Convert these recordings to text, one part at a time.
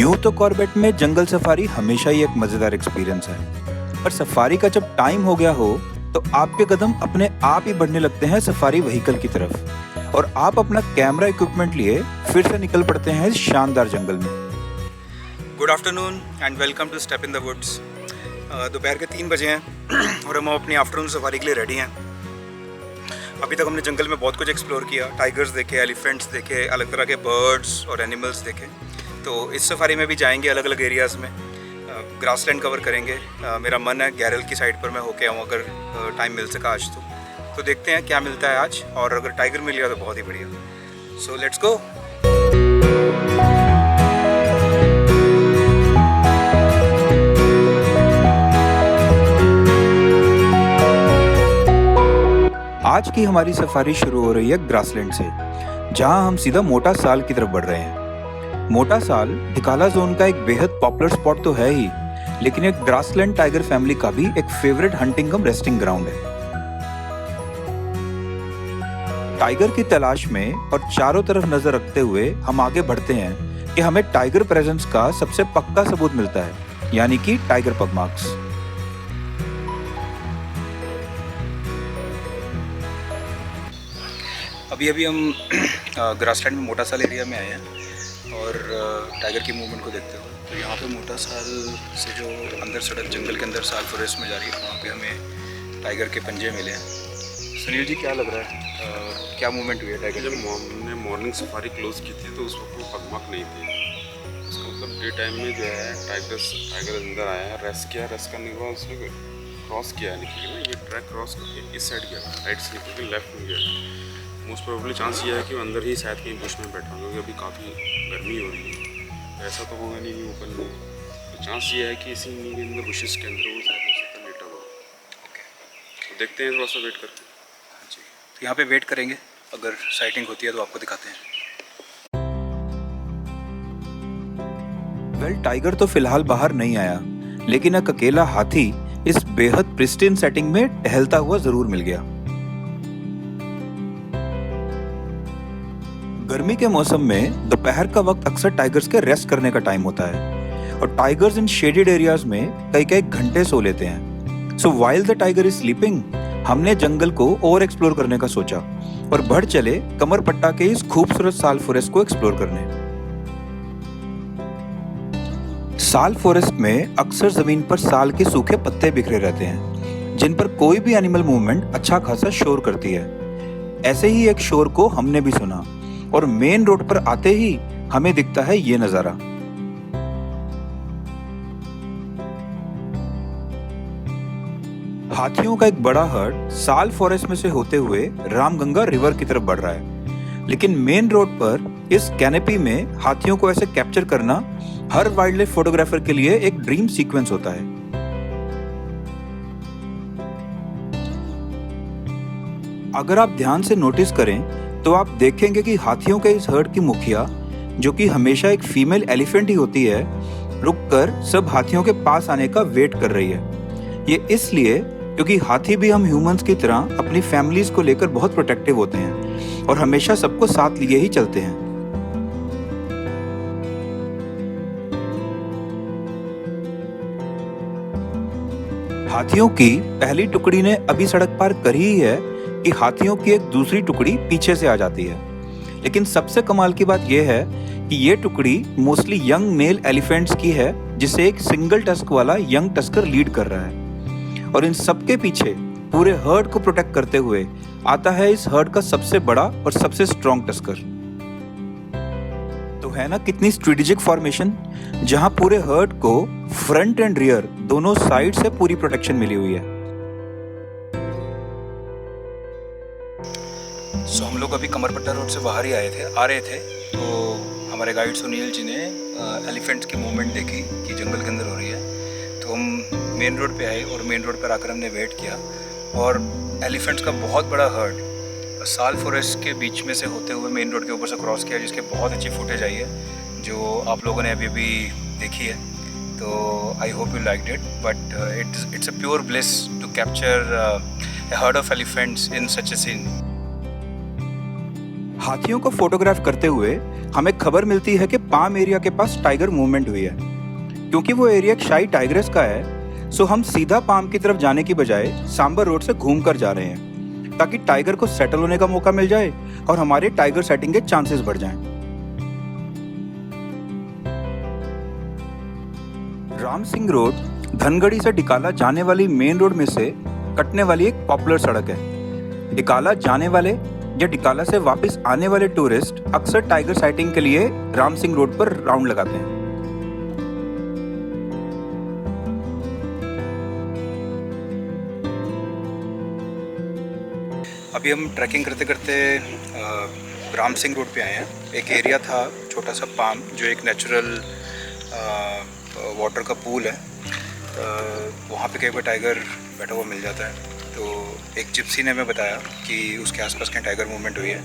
यूं तो कॉर्बेट में जंगल सफारी हमेशा ही एक मजेदार एक्सपीरियंस है, पर सफारी का जब टाइम हो गया हो तो आपके कदम अपने आप ही बढ़ने लगते हैं सफारी व्हीकल की तरफ और आप अपना कैमरा इक्विपमेंट लिए फिर से निकल पड़ते हैं इस शानदार जंगल में। Good afternoon and welcome to step in the woods. दोपहर के 3 बजे हैं और हम अपनी आफ्टरनून सफारी के लिए रेडी हैं। अभी तक हमने जंगल में बहुत कुछ एक्सप्लोर किया, टाइगर्स देखे, एलिफेंट्स देखे, अलग तरह के बर्ड्स और एनिमल्स देखे। तो इस सफारी में भी जाएंगे अलग अलग एरियाज़ में, ग्रासलैंड कवर करेंगे। मेरा मन है गैरल की साइड पर मैं होके आऊँ अगर टाइम मिल सका आज तो देखते हैं क्या मिलता है आज, और अगर टाइगर मिल गया तो बहुत ही बढ़िया। So let's go. आज की हमारी सफारी शुरू हो रही है ग्रासलैंड से, जहां हम सीधा मोटा साल की तरफ बढ़ रहे हैं। मोटा साल ढिकाला जोन का एक बेहद पॉपुलर स्पॉट तो है ही, लेकिन एक ग्रासलैंड टाइगर फैमिली का भी एक फेवरेट हंटिंग कम रेस्टिंग ग्राउंड है। टाइगर की तलाश में और चारों तरफ नजर रखते हुए हम आगे बढ़ते हैं कि हमें टाइगर प्रेजेंस का सबसे पक्का सबूत मिलता है, यानी कि टाइगर पग मार्क्स। अभी हम ग्रासलैंड में मोटा साल एरिया में आए हैं और टाइगर की मूवमेंट को देखते हुए। तो यहाँ पे मोटा साल से जो अंदर सड़क जंगल के अंदर साल फॉरेस्ट में जा रही है, वहाँ पे हमें टाइगर के पंजे मिले हैं। सुनील जी, क्या लग रहा है, क्या मूवमेंट हुई है टाइगर? जब हमने मॉर्निंग सफारी क्लोज की थी तो उस वक्त वो पगमक नहीं थी। उसका मतलब डे टाइम में जो है टाइगर अंदर आया, रेस्ट किया, रेस्ट करने के बाद उसने क्रॉस किया, निकल ना ये ट्रैक क्रॉस करके इस साइड गया, राइट से निकल के लेफ्ट में गया। मोस्ट प्रोबेबली चांस ये है कि वो अंदर ही शायद कहीं बुश में बैठा, क्योंकि अभी काफ़ी गर्मी हो रही है, ऐसा तो होगा नहीं ओपन में। तो चांस ये है कि इसी नीचे बुशेस के अंदर वो शायद उसी पर लेटा होगा। ओके, तो देखते हैं, थोड़ा सा वेट करते हैं। जी, तो यहाँ पे वेट करेंगे, अगर साइटिंग होती है तो आपको दिखाते हैं। वेल, टाइगर तो फिलहाल बाहर नहीं आया, लेकिन एक अकेला हाथी इस बेहद प्रिस्टीन सेटिंग में टहलता हुआ जरूर मिल गया। गर्मी के मौसम में दोपहर का वक्त अक्सर टाइगर्स के रेस्ट करने का टाइम होता है और टाइगर्स इन शेडेड एरियाज में कई घंटे सो लेते हैं। सो while the tiger is sleeping, हमने जंगल को और एक्सप्लोर करने का सोचा और बढ़ चले कमरपट्टा के इस खूबसूरत साल फॉरेस्ट को एक्सप्लोर करने। साल फॉरेस्ट में अक्सर जमीन पर साल के सूखे पत्ते बिखरे रहते हैं, जिन पर कोई भी एनिमल मूवमेंट अच्छा खासा शोर करती है। ऐसे ही एक शोर को हमने भी सुना और मेन रोड पर आते ही हमें दिखता है ये नजारा। हाथियों का एक बड़ा हर्ड साल फॉरेस्ट में से होते हुए रामगंगा रिवर की तरफ बढ़ रहा है, लेकिन मेन रोड पर इस कैनेपी में हाथियों को ऐसे कैप्चर करना हर वाइल्ड लाइफ फोटोग्राफर के लिए एक ड्रीम सीक्वेंस होता है। अगर आप ध्यान से नोटिस करें तो आप देखेंगे कि हाथियों के इस हर्ड की मुखिया, जो कि हमेशा एक फीमेल एलिफेंट ही होती है, रुककर सब हाथियों के पास आने का वेट कर रही है। ये इसलिए क्योंकि हाथी भी हम ह्यूमंस की तरह अपनी फैमिलीज को लेकर बहुत प्रोटेक्टिव होते हैं और हमेशा सबको साथ लिए ही चलते हैं। हाथियों की पहली टुकड़ी ने अभी सड़क पार कर ही है कि हाथियों की एक दूसरी टुकड़ी पीछे से आ जाती है। लेकिन सबसे कमाल की बात यह है कि ये टुकड़ी मोस्टली यंग मेल एलिफेंट्स की है, जिसे एक सिंगल टस्क वाला यंग टस्कर लीड कर रहा है। और इन सबके पीछे पूरे हर्ड को प्रोटेक्ट करते हुए आता है इस हर्ड का सबसे बड़ा और सबसे स्ट्रॉन्ग टस्कर। तो है ना कितनी स्ट्रेटेजिक फॉर्मेशन, जहां पूरे हर्ड को फ्रंट एंड रियर दोनों साइड से पूरी प्रोटेक्शन मिली हुई है। सो हम लोग अभी कमरपट्टा रोड से बाहर ही आ रहे थे, तो हमारे गाइड सुनील जी ने एलिफेंट्स की मूवमेंट देखी कि जंगल के अंदर हो रही है। तो हम मेन रोड पे आए और मेन रोड पर आकर हमने वेट किया और एलिफेंट्स का बहुत बड़ा हर्ड साल फॉरेस्ट के बीच में से होते हुए मेन रोड के ऊपर से क्रॉस किया, जिसके बहुत अच्छी फुटेज आई है जो आप लोगों ने अभी देखी है। तो I hope you liked it, but it's a pure bliss to capture a herd of elephants in such a scene. हाथियों को फोटोग्राफ करते हुए हमें खबर मिलती है कि पाम एरिया के पास टाइगर मूवमेंट हुई है। क्योंकि वो एरिया एक शाही टाइग्रेस का है, सो हम सीधा पाम की तरफ जाने की बजाय सांबर रोड से घूमकर जा रहे हैं ताकि टाइगर को सेटल होने का मौका मिल जाए और हमारे टाइगर सेटिंग के चांसेस बढ़ जाएं। राम सिंह रोड धनगढ़ी से डिकाला जाने वाली मेन रोड में से कटने वाली एक पॉपुलर सड़क है। डिकाला जाने वाले या डिकाला से वापस आने वाले टूरिस्ट अक्सर टाइगर साइटिंग के लिए राम सिंह रोड पर राउंड लगाते हैं। अभी हम ट्रैकिंग करते करते राम सिंह रोड पे आए हैं। एक एरिया था छोटा सा पाम, जो एक नेचुरल वाटर का पूल है। वहाँ पे कई बार टाइगर बैठा हुआ मिल जाता है। तो एक जिप्सी ने हमें बताया कि उसके आसपास कहीं टाइगर मूवमेंट हुई है,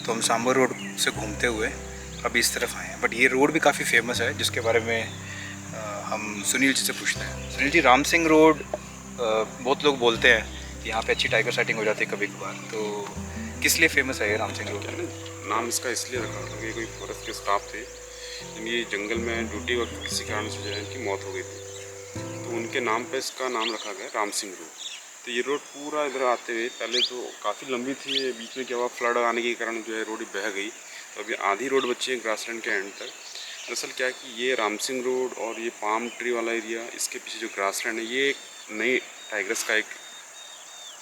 तो हम सांबर रोड से घूमते हुए अभी इस तरफ आए हैं। बट ये रोड भी काफ़ी फेमस है, जिसके बारे में हम सुनील जी से पूछते हैं। सुनील जी, राम सिंह रोड बहुत लोग बोलते हैं कि यहाँ पे अच्छी टाइगर साइटिंग हो जाती है कभी कभार, तो किस लिए फेमस है ये राम सिंह रोड? नाम इसका इसलिए रखा क्योंकि कोई फॉरेस्ट के स्टाफ थे, ये जंगल में ड्यूटी वक्त किसी कारण से जो है इनकी मौत हो गई थी, तो उनके नाम पे इसका नाम रखा गया राम सिंह रोड। तो ये रोड पूरा इधर आते हुए पहले तो काफ़ी लंबी थी, बीच में क्या हुआ फ्लड आने के कारण जो है रोड बह गई, तो अभी आधी रोड बची है ग्रासलैंड के एंड तक। दरअसल क्या है कि ये राम सिंह रोड और ये पाम ट्री वाला एरिया, इसके पीछे जो ग्रासलैंड है, ये एक नई टाइगर्स का एक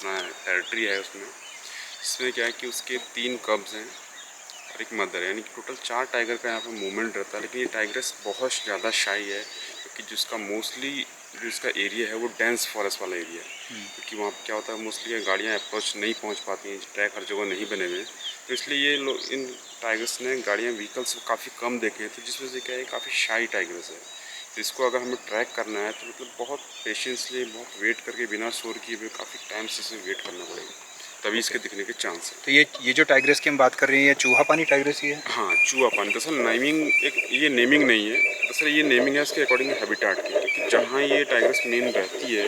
टेरिटरी है उसमें। इसमें क्या है कि उसके 3 कब्स हैं और एक मदर है, यानी कि टोटल 4 टाइगर का यहाँ पर मूवमेंट रहता है। लेकिन ये टाइगर्स बहुत ज़्यादा शाई है, क्योंकि जिसका मोस्टली जो इसका एरिया है वो डेंस फॉरेस्ट वाला एरिया है। क्योंकि वहाँ पर क्या होता है, मोस्टली गाड़ियाँ अप्रोच नहीं पहुँच पाती हैं, ट्रैक हर जगह नहीं बने हुए, तो इसलिए ये लोग इन टाइगर्स ने गाड़ियाँ व्हीकल्स काफ़ी कम देखे हैं। तो जिस वजह से क्या है, काफ़ी शाई टाइगर्स है। तो इसको अगर हमें ट्रैक करना है तो मतलब बहुत पेशेंसली, बहुत वेट करके, बिना शोर किए हुए काफ़ी टाइम से इसे वेट करना पड़ेगा, तभी इसके दिखने के चांस है। तो ये जो टाइग्रेस की हम बात कर रहे हैं, ये चूहा पानी टाइग्रेस ही है? हाँ, चूहा पानी। दरअसल नेमिंग ये नेमिंग नहीं है, दरअसल ये नेमिंग है इसके अकॉर्डिंग हैबिटेट की, क्योंकि जहाँ ये टाइग्रेस मेन रहती है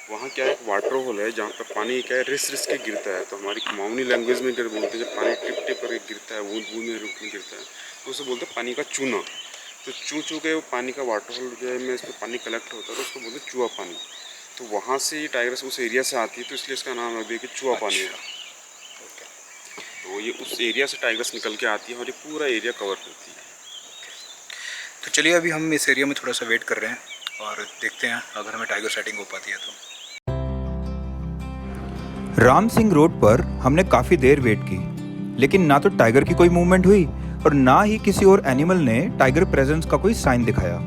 वहाँ क्या है, एक वाटर होल है जहाँ पर पानी क्या है रिस रिस के गिरता है। तो हमारी कुमाऊनी लैंग्वेज में जब बोलते हैं, जब पानी टिप टिप करके गिरता है, बूंद बूंद में रूप में गिरता है, तो उसे बोलते हैं पानी का चूना। तो चू के वो पानी का वाटर होल जो है में इसमें पानी कलेक्ट होता है, तो उसको बोलते हैं चूहा पानी। तो वहाँ से ये टाइगर्स उस एरिया से आती है, तो इसलिए इसका नाम रख दिया कि चूहा पानी है। तो ये उस एरिया से टाइगर्स निकल के आती है और ये पूरा एरिया कवर करती है। तो चलिए अभी हम इस एरिया में थोड़ा सा वेट कर रहे हैं और देखते हैं अगर हमें टाइगर सेटिंग हो पाती है तो। राम सिंह रोड पर हमने काफ़ी देर वेट की, लेकिन ना तो टाइगर की कोई मूवमेंट हुई और ना ही किसी और एनिमल ने टाइगर प्रेजेंस का कोई साइन दिखाया।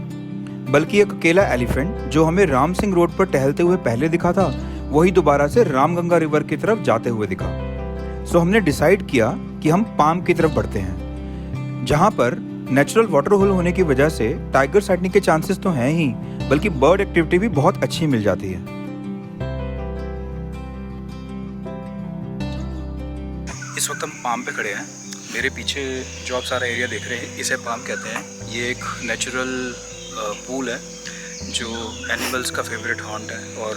बल्कि एक अकेला एलिफेंट जो हमें राम सिंह रोड पर टहलते हुए पहले दिखा था, वही दोबारा से रामगंगा रिवर की तरफ जाते हुए दिखा। सो हमने डिसाइड किया कि हम पाम की तरफ बढ़ते हैं, जहाँ पर नेचुरल वाटर होल होने की वजह से टाइगर साइटिंग के चांसेस तो हैं ही, बल्कि बर्ड एक्टिविटी भी बहुत अच्छी मिल जाती है। इस वक्त हम पाम पे खड़े हैं। मेरे पीछे जो आप सारा एरिया देख रहे हैं, इसे पाम कहते हैं। ये एक नेचुरल पूल है जो एनिमल्स का फेवरेट हॉन्ट है, और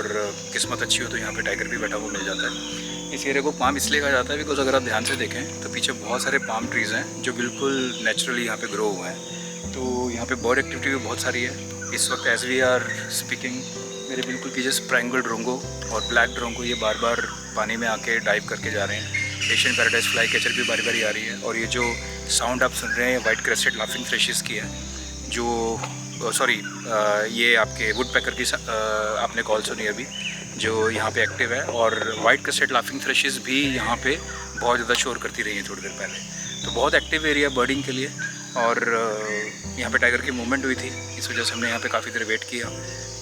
किस्मत अच्छी हो तो यहाँ पे टाइगर भी बैठा हुआ मिल जाता है। इस एरिया को पाम इसलिए कहा जाता है बिकॉज अगर आप ध्यान से देखें तो पीछे बहुत सारे पाम ट्रीज़ हैं जो बिल्कुल नेचुरली यहाँ पे ग्रो हुए हैं। तो यहाँ पे बर्ड एक्टिविटी भी बहुत सारी है। इस वक्त एज वी आर स्पीकिंग, मेरे बिल्कुल पीछे स्प्रैंगल ड्रोंगो और ब्लैक ड्रोंगो ये बार बार पानी में आके डाइव करके जा रहे हैं। एशियन पैराडाइज फ्लाई कैचर भी बारी बारी आ रही है। और ये जो साउंड आप सुन रहे हैं वाइट क्रेस्टेड लाफिंग फिशेस की है, जो ये आपके वुड पैकर की आपने कॉल सुनी अभी, जो यहाँ पे एक्टिव है। और वाइट क्रेस्टेड लाफिंग फिशेस भी यहाँ पे बहुत ज़्यादा शोर करती रही हैं थोड़ी देर पहले। तो बहुत एक्टिव एरिया बर्डिंग के लिए, और यहाँ पे टाइगर की मूवमेंट हुई थी, इस वजह से हमने यहाँ पे काफ़ी देर वेट किया,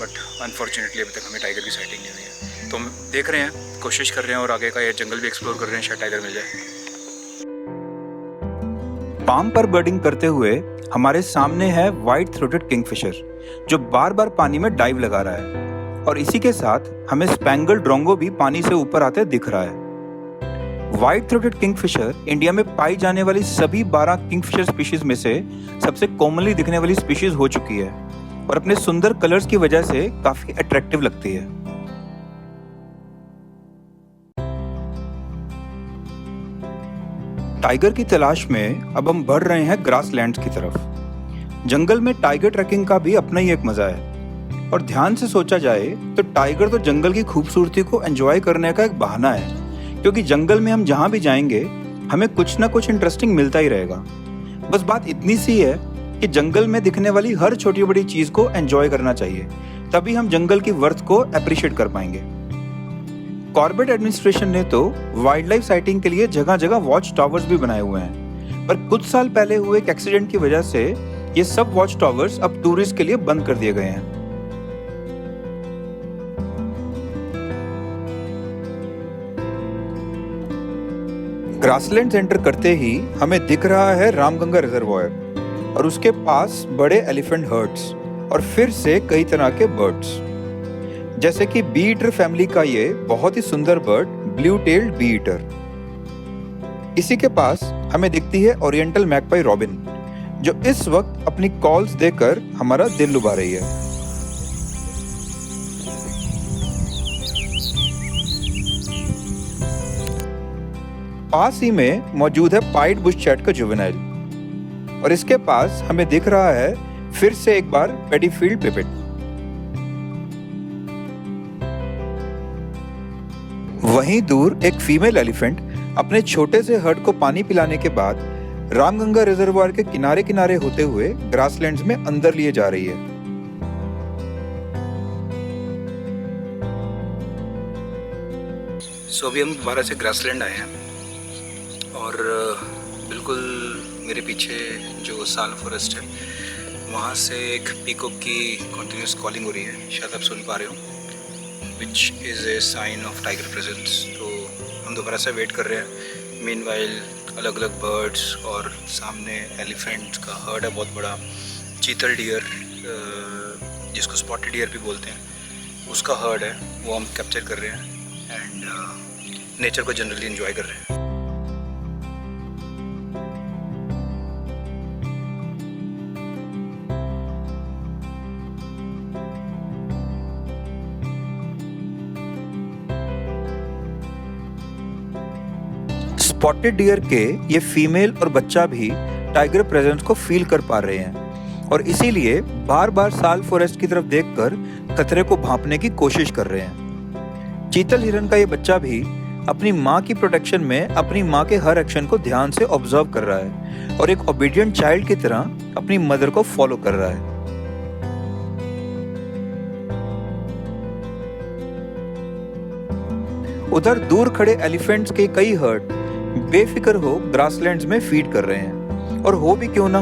बट अनफॉर्चुनेटली अभी तक हमें टाइगर की साइटिंग नहीं हुई है। तो हम देख रहे हैं, कोशिश कर रहे हैं और आगे का ये जंगल भी एक्सप्लोर कर रहे हैं, शायद टाइगर मिल जाए। पाम पर बर्डिंग करते हुए हमारे सामने है वाइट थ्रोटेड किंगफिशर, जो बार बार पानी में डाइव लगा रहा है। और इसी के साथ हमें स्पैंगल ड्रोंगो भी पानी से ऊपर आते दिख रहा है। व्हाइट थ्रोटेड किंगफिशर इंडिया में पाई जाने वाली सभी 12 किंगफिशर स्पीशीज में से सबसे कॉमनली दिखने वाली स्पीशीज हो चुकी है, और अपने सुंदर कलर्स की वजह से काफी अट्रैक्टिव लगती है। टाइगर की तलाश में अब हम बढ़ रहे हैं ग्रासलैंड्स की तरफ। जंगल में टाइगर ट्रैकिंग का भी अपना ही एक मजा है। और ध्यान से सोचा जाए तो टाइगर तो जंगल की खूबसूरती को एंजॉय करने का एक बहाना है, क्योंकि जंगल में हम जहाँ भी जाएंगे हमें कुछ ना कुछ इंटरेस्टिंग मिलता ही रहेगा। बस बात इतनी सी है कि जंगल में दिखने वाली हर छोटी बड़ी चीज को एंजॉय करना चाहिए, तभी हम जंगल की वर्थ को अप्रिशिएट कर पाएंगे। कॉर्बेट एडमिनिस्ट्रेशन ने तो वाइल्ड लाइफ साइटिंग के लिए जगह जगह वॉच टावर्स भी बनाए हुए हैं, पर कुछ साल पहले हुए एक एक्सीडेंट की वजह से ये सब वॉच टावर्स अब टूरिस्ट के लिए बंद कर दिए गए हैं। ग्रासलैंड एंटर करते ही हमें दिख रहा है रामगंगा रिजर्वायर और उसके पास बड़े एलिफेंट हर्ड्स और फिर से कई तरह के बर्ड्स, जैसे कि बी ईटर फैमिली का ये बहुत ही सुंदर bird blue tailed bee eater. इसी के पास हमें दिखती है ओरिएंटल मैगपाई रॉबिन, जो इस वक्त अपनी कॉल्स देकर हमारा दिल लुभा रही है। पास ही में मौजूद है पाइड बुश चैट का जुवेनाइल और इसके पास हमें दिख रहा है फिर से एक बार पेडीफील्ड पिपेट। वहीं दूर एक फीमेल एलिफेंट अपने छोटे से हर्ड को पानी पिलाने के बाद रामगंगा रिजर्वायर के किनारे किनारे होते हुए ग्रासलैंड्स में अंदर लिए जा रही है। अभी हम दोबारा से ग्रासलैंड आए हैं और बिल्कुल मेरे पीछे जो साल फॉरेस्ट है वहाँ से एक पीकॉक की कंटिन्यूस कॉलिंग हो रही है, शायद आप सुन पा रहे हो, which is a sign of tiger presence. तो हम दोबारा से वेट कर रहे हैं। मीनवाइल अलग अलग बर्ड्स और सामने एलिफेंट का हर्ड है बहुत बड़ा, चीतल डियर जिसको स्पॉटेड डियर भी बोलते हैं, उसका हर्ड है, वो हम कैप्चर कर रहे हैं एंड नेचर को जनरली एंजॉय कर रहे हैं। स्पॉटेड डियर के ये फीमेल और बच्चा भी टाइगर प्रेजेंस को फील कर पा रहे हैं और इसीलिए बार बार साल फॉरेस्ट की तरफ देखकर खतरे को भांपने की कोशिश कर रहे हैं। चीतल हिरन का ये बच्चा भी अपनी माँ की प्रोटेक्शन में अपनी माँ के हर एक्शन को ध्यान से ऑब्जर्व कर रहा है और एक ओबीडिएंट चाइल्ड की तरह अपनी मदर को फॉलो कर रहा है। उधर दूर खड़े एलिफेंट्स के कई हर्ड बेफिक्र हो ग्रासलैंड्स में फीड कर रहे हैं, और हो भी क्यों ना,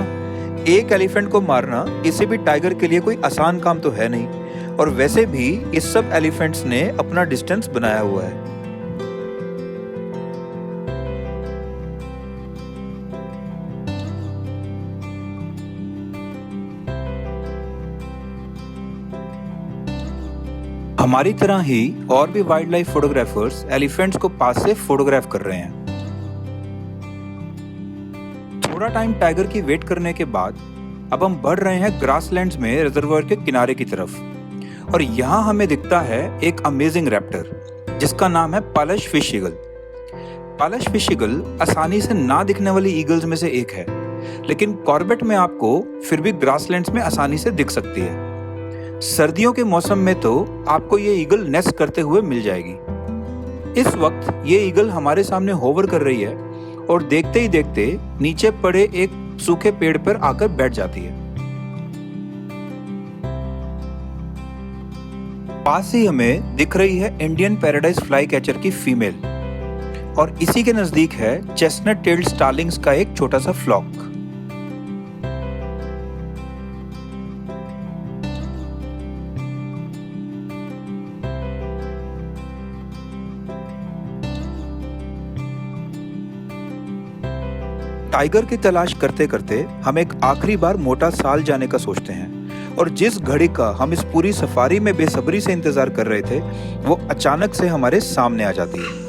एक एलिफेंट को मारना किसी भी टाइगर के लिए कोई आसान काम तो है नहीं, और वैसे भी इस सब एलिफेंट्स ने अपना डिस्टेंस बनाया हुआ है। हमारी तरह ही और भी वाइल्ड लाइफ फोटोग्राफर्स एलिफेंट्स को पास से फोटोग्राफ कर रहे हैं। थोड़ा टाइम टाइगर की वेट करने के बाद अब हम बढ़ रहे हैं ग्रासलैंड्स में रिजर्वायर के किनारे की तरफ, और यहाँ हमें दिखता है एक अमेजिंग रैप्टर जिसका नाम है पालश फिश ईगल। पालश फिश ईगल आसानी से ना दिखने वाली ईगल्स में से एक है, लेकिन कॉर्बेट में आपको फिर भी ग्रासलैंड्स में आसानी से दिख सकती है। सर्दियों के मौसम में तो आपको ये ईगल नेस्ट करते हुए मिल जाएगी। इस वक्त ये ईगल हमारे सामने होवर कर रही है और देखते ही देखते नीचे पड़े एक सूखे पेड़ पर आकर बैठ जाती है। पास ही हमें दिख रही है इंडियन पैराडाइज फ्लाई कैचर की फीमेल, और इसी के नजदीक है चेस्टनट टेल्ड स्टार्लिंग्स का एक छोटा सा फ्लॉक। टाइगर की तलाश करते करते हम एक आखिरी बार मोटा साल जाने का सोचते हैं, और जिस घड़ी का हम इस पूरी सफारी में बेसब्री से इंतजार कर रहे थे वो अचानक से हमारे सामने आ जाती है।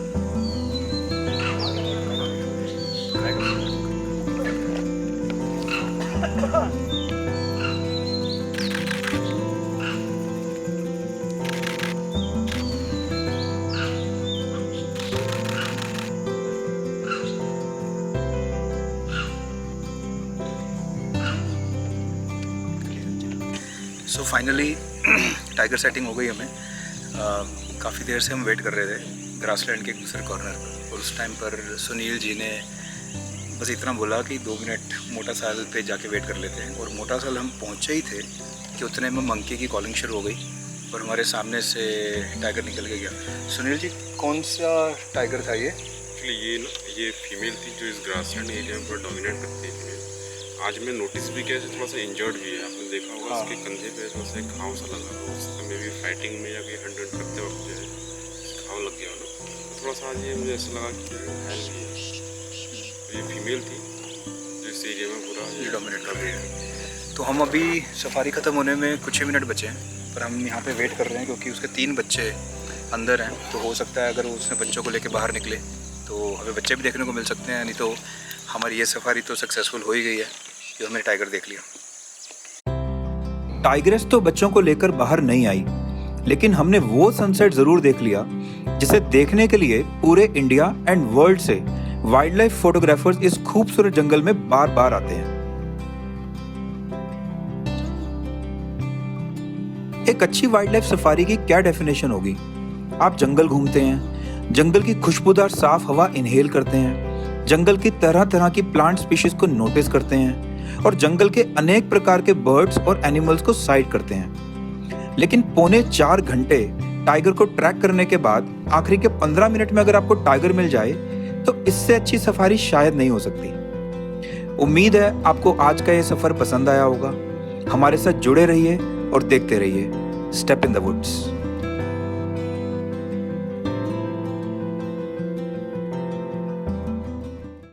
सो फाइनली टाइगर सेटिंग हो गई हमें। काफ़ी देर से हम वेट कर रहे थे ग्रासलैंड के एक दूसरे कॉर्नर पर, और उस टाइम पर सुनील जी ने बस इतना बोला कि 2 मिनट मोटा साल पे जाके वेट कर लेते हैं। और मोटा साल हम पहुँचे ही थे कि उतने में मंकी की कॉलिंग शुरू हो गई और हमारे सामने से टाइगर निकल के गया। सुनील जी, कौन सा टाइगर था ये? एक्चुअली ये फीमेल थी जो इस ग्रासलैंड एरिया में पूरा डोमिनेट करती है फीमेल। आज मैं नोटिस भी किया, थोड़ा सा इंजर्ड भी है, आपने देखा होगा उसके कंधे पे थोड़ा सा घाव सा लगा हो, उसका मे भी फाइटिंग में या कहीं हंट करते वक्त जो है घाव लग गया हो ना, तो थोड़ा सा आज ये मुझे ऐसा लगा कि घायल भी है। तो ये फीमेल थी जो इस एरिया में पूरा ये डोमिनेट कर रही है। तो हम अभी सफारी ख़त्म होने में कुछ ही मिनट बचे हैं, पर हम यहाँ पे वेट कर रहे हैं क्योंकि उसके 3 बच्चे अंदर हैं। तो हो सकता है अगर उसने बच्चों को लेके बाहर निकले तो हमें बच्चे भी देखने को मिल सकते हैं, नहीं तो हमारी ये सफारी तो सक्सेसफुल हो ही गई है कि हमने टाइगर देख लिया। टाइग्रेस तो बच्चों को लेकर बाहर नहीं आई, लेकिन हमने वो सनसेट जरूर देख लिया जिसे देखने के लिए पूरे इंडिया एंड वर्ल्ड से वाइल्ड लाइफ फोटोग्राफर्स इस खूबसूरत जंगल में बार बार आते हैं। एक अच्छी वाइल्ड लाइफ सफारी की क्या डेफिनेशन होगी? आप जंगल घूमते हैं, जंगल की खुशबूदार साफ हवा इनहेल करते हैं, जंगल की तरह तरह की प्लांट स्पीशीज को नोटिस करते हैं और जंगल के अनेक प्रकार के बर्ड्स और एनिमल्स को साइट करते हैं। लेकिन 3.25 घंटे टाइगर को ट्रैक करने के बाद आखिरी के 15 मिनट में अगर आपको टाइगर मिल जाए तो इससे अच्छी सफारी शायद नहीं हो सकती। उम्मीद है आपको आज का ये सफर पसंद आया होगा। हमारे साथ जुड़े रहिए और देखते रहिए स्टेप इन द वुड्स।